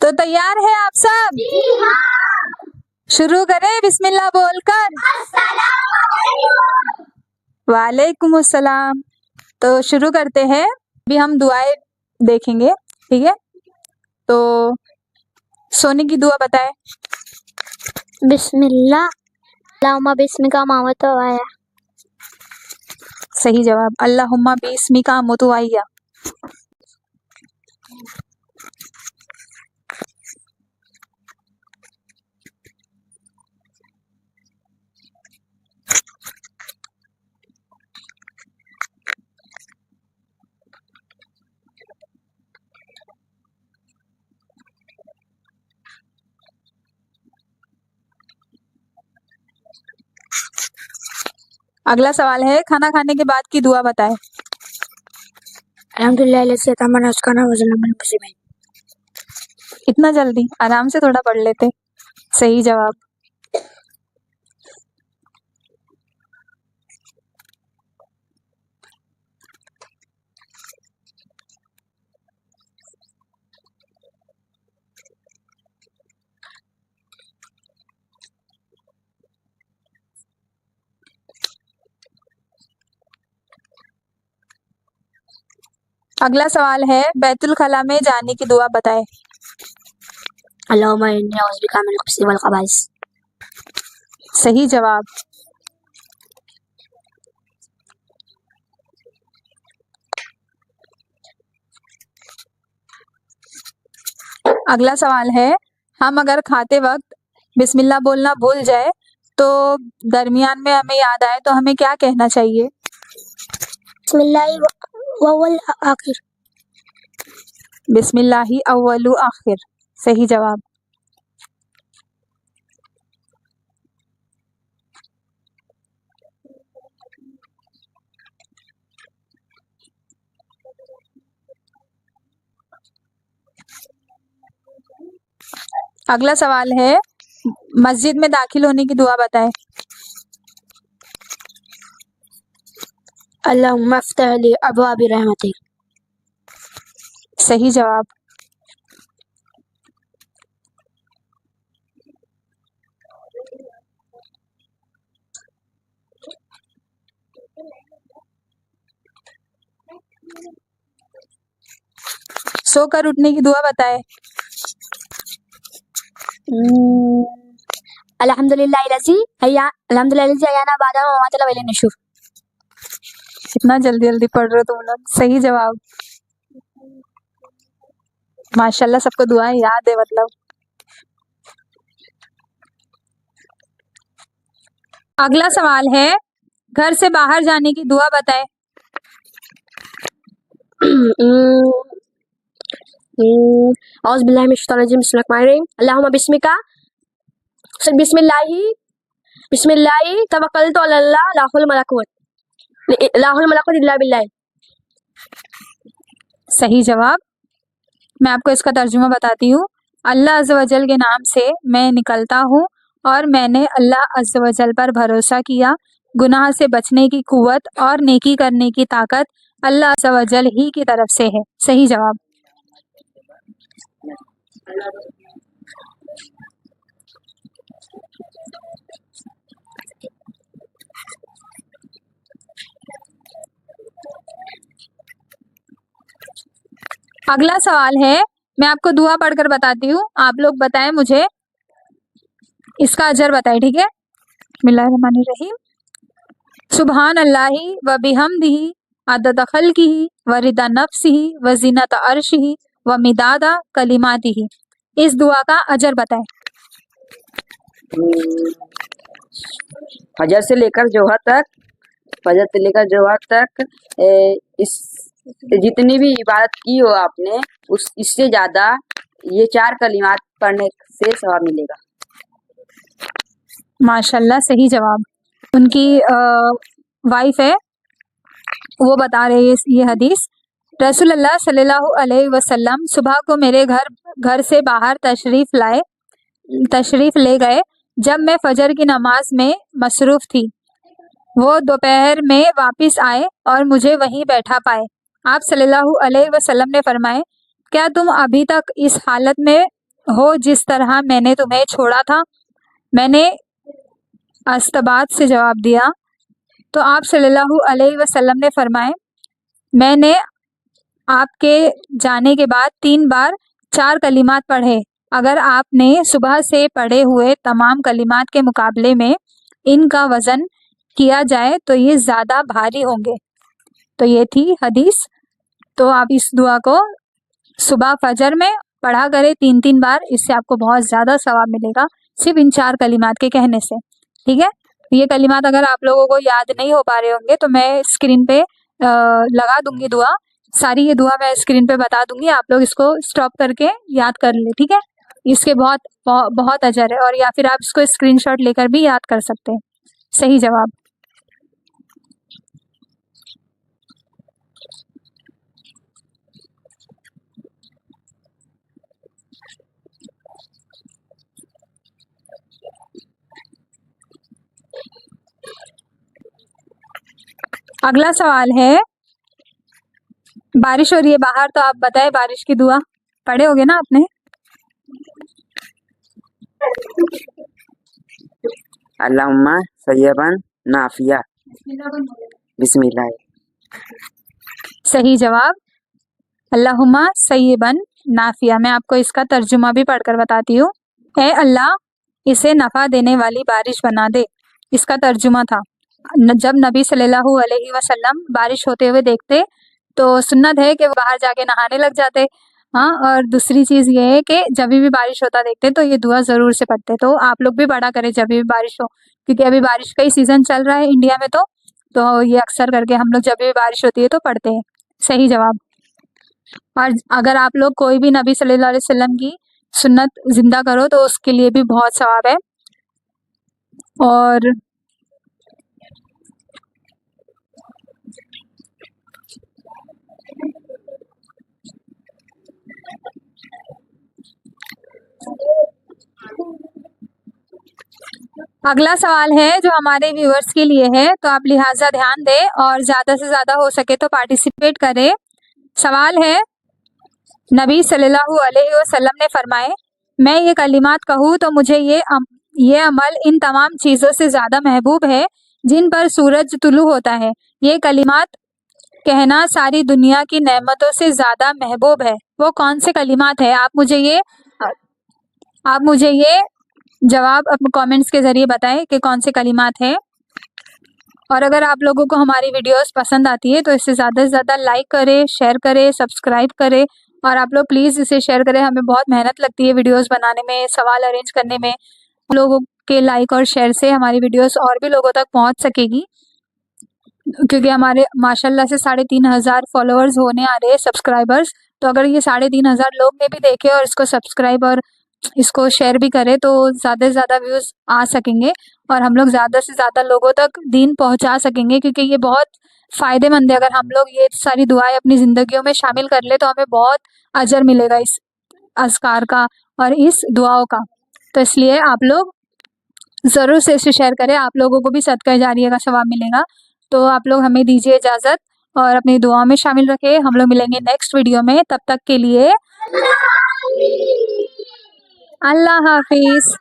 तो तैयार है आप सब? शुरू करें बिस्मिल्लाह बोलकर। वालेकुम अस्सलाम। तो शुरू करते हैं। अभी हम दुआएं देखेंगे, ठीक है? तो सोने की दुआ बताए। बिस्मिल्लाह अल्लाहुम्मा बिस्मिका मामतो आया। सही जवाब। अल्लाहुम्मा बिस्मिका मुतवैया। अगला सवाल है, खाना खाने के बाद की दुआ बताए। अल्हम्दुलिल्लाह लज़ी अतामना उसकाना वज़ल्लम मुस्लिमीन। इतना जल्दी? आराम से थोड़ा पढ़ लेते। सही जवाब। अगला सवाल है, बैतुल खला में जाने की दुआ बताए। अल्लाहुम्मा इन्नी अऊज़ु बिका मिनल खुब्सी वल खबाइस। सही जवाब। अगला सवाल है, हम अगर खाते वक्त बिस्मिल्लाह बोलना भूल जाए तो दरमियान में हमें याद आए तो हमें क्या कहना चाहिए? बिस्मिल्लाहि व अव्वल आखिर। बिस्मिल्लाहि अव्वलु आखिर। सही जवाब। अगला सवाल है, मस्जिद में दाखिल होने की दुआ बताए। अल्लाहुम्मा अफ्तह ली अबवाबि रहमतिक। सही जवाब। सोकर उठने की दुआ बताए। अल्हम्दुलिल्लाह लज़ी अहयाना बादा व अमातना व इलैहि नुशूर। इतना जल्दी जल्दी पढ़ रहे हो तुम लोग। सही जवाब। माशाल्लाह, सबको दुआएं याद है मतलब। अगला सवाल है, घर से बाहर जाने की दुआ बताए। औज़ु बिल्लाहि मिनश शैतानिर रजीम बिस्मिल्लाहिर्रहमानिर्रहीम अल्लाहुम्मा बिस्मिल्लाहि तवक्कलतु अल्लाह लाहुल मलकुत इल्ला बिल्लाह। सही जवाब। मैं आपको इसका तर्जुमा बताती हूँ। अल्लाह अज़्ज़ व जल के नाम से मैं निकलता हूँ और मैंने अल्लाह अज़्ज़ व जल पर भरोसा किया। गुनाह से बचने की कुव्वत और नेकी करने की ताकत अल्लाह अज़्ज़ व जल ही की तरफ से है। सही जवाब। अगला सवाल है, मैं आपको दुआ पढ़कर बताती हूँ, आप लोग बताएं मुझे इसका अजर बताएं, ठीक है? बिस्मिल्लाहिर्रहमानिर्रहीम। सुबहान अल्लाहि व बिहम्दिही अदद खल्किही व रिदा नफ्सिही व ज़ीनत अर्शिही व मिदादा कलिमातिही। इस दुआ का अजर बताएं। फजर से लेकर जोहर तक इस जितनी भी इबादत की हो आपने इससे ज्यादा ये 4 कलिमात पढ़ने से सवाब मिलेगा। माशाल्लाह, सही जवाब। उनकी वाइफ है, वो बता रही है ये हदीस। रसूलुल्लाह सल्लल्लाहु अलैहि वसल्लम सुबह को मेरे घर से बाहर तशरीफ ले गए जब मैं फजर की नमाज में मसरूफ थी। वो दोपहर में वापस आए और मुझे वहीं बैठा पाए। आप सल्लल्लाहु अलैहि वसल्लम ने फरमाए, क्या तुम अभी तक इस हालत में हो जिस तरह मैंने तुम्हें छोड़ा था। मैंने अस्तबात से जवाब दिया। तो आप सल्लल्लाहु अलैहि वसल्लम ने फरमाए, मैंने आपके जाने के बाद 3 बार 4 कलिमात पढ़े। अगर आपने सुबह से पढ़े हुए तमाम कलिमात के मुकाबले में इनका वज़न किया जाए तो ये ज़्यादा भारी होंगे। तो ये थी हदीस। तो आप इस दुआ को सुबह फजर में पढ़ा करें 3-3 बार, इससे आपको बहुत ज़्यादा सवाब मिलेगा सिर्फ इन 4 कलिमात के कहने से। ठीक है, ये कलिमात अगर आप लोगों को याद नहीं हो पा रहे होंगे तो मैं स्क्रीन पे लगा दूंगी दुआ, सारी ये दुआ मैं स्क्रीन पे बता दूंगी, आप लोग इसको स्टॉप करके याद कर ले। ठीक है, इसके बहुत अजर है। और या फिर आप इसको स्क्रीनशॉट लेकर भी याद कर सकते हैं। सही जवाब। अगला सवाल है, बारिश हो रही है बाहर, तो आप बताएं बारिश की दुआ पढ़े होगे ना आपने? अल्लाहुम्मा सय्यबन नाफिया। बिस्मिल्लाह। सही जवाब, अल्लाहुम्मा सय्यबन नाफिया। मैं आपको इसका तर्जुमा भी पढ़कर बताती हूँ। ए अल्लाह, इसे नफ़ा देने वाली बारिश बना दे। इसका तर्जुमा था, जब नबी सल्लल्लाहु अलैहि वसल्लम बारिश होते हुए देखते तो सुन्नत है कि वो बाहर जाके नहाने लग जाते। हाँ, और दूसरी चीज़ ये है कि जब भी बारिश होता देखते तो ये दुआ ज़रूर से पढ़ते। तो आप लोग भी पढ़ा करें जब भी बारिश हो, क्योंकि अभी बारिश का ही सीज़न चल रहा है इंडिया में। तो ये अक्सर करके हम लोग जब भी बारिश होती है तो पढ़ते हैं। सही जवाब। और अगर आप लोग कोई भी नबी सल्लल्लाहु अलैहि वसल्लम की सुन्नत जिंदा करो तो उसके लिए भी बहुत सवाब है। और अगला सवाल है जो हमारे व्यूअर्स के लिए है, तो आप लिहाजा ध्यान दें और ज़्यादा से ज़्यादा हो सके तो पार्टिसिपेट करें। सवाल है, नबी सल्लल्लाहु अलैहि वसल्लम ने फरमाए, मैं ये कलिमात कहूँ तो मुझे ये अमल इन तमाम चीज़ों से ज़्यादा महबूब है जिन पर सूरज तुलू होता है। ये कलिमात कहना सारी दुनिया की नेमतों से ज़्यादा महबूब है। वो कौन से कलिमात है? आप मुझे ये जवाब अपने कमेंट्स के ज़रिए बताएं कि कौन से कलिमात हैं। और अगर आप लोगों को हमारी वीडियोस पसंद आती है तो इसे ज़्यादा से ज़्यादा लाइक करें, शेयर करें, सब्सक्राइब करें। और आप लोग प्लीज़ इसे शेयर करें, हमें बहुत मेहनत लगती है वीडियोस बनाने में, सवाल अरेंज करने में। लोगों के लाइक और शेयर से हमारी वीडियोस और भी लोगों तक पहुंच सकेगी, क्योंकि हमारे माशाल्लाह से 3,500 फॉलोअर्स होने आ रहे हैं, सब्सक्राइबर्स। तो अगर ये 3,500 लोग ने भी देखे और इसको सब्सक्राइब और इसको शेयर भी करें तो ज़्यादा से ज़्यादा व्यूज़ आ सकेंगे और हम लोग ज़्यादा से ज़्यादा लोगों तक दीन पहुंचा सकेंगे, क्योंकि ये बहुत फ़ायदेमंद है। अगर हम लोग ये सारी दुआएं अपनी ज़िंदगियों में शामिल कर ले तो हमें बहुत अजर मिलेगा इस अज़कार का और इस दुआओं का। तो इसलिए आप लोग ज़रूर से इसे शेयर करें, आप लोगों को भी सदका जारिया का सवाब मिलेगा। तो आप लोग हमें दीजिए इजाज़त और अपनी दुआओं में शामिल रखें। हम लोग मिलेंगे नेक्स्ट वीडियो में, तब तक के लिए अल्लाह हाफिज़।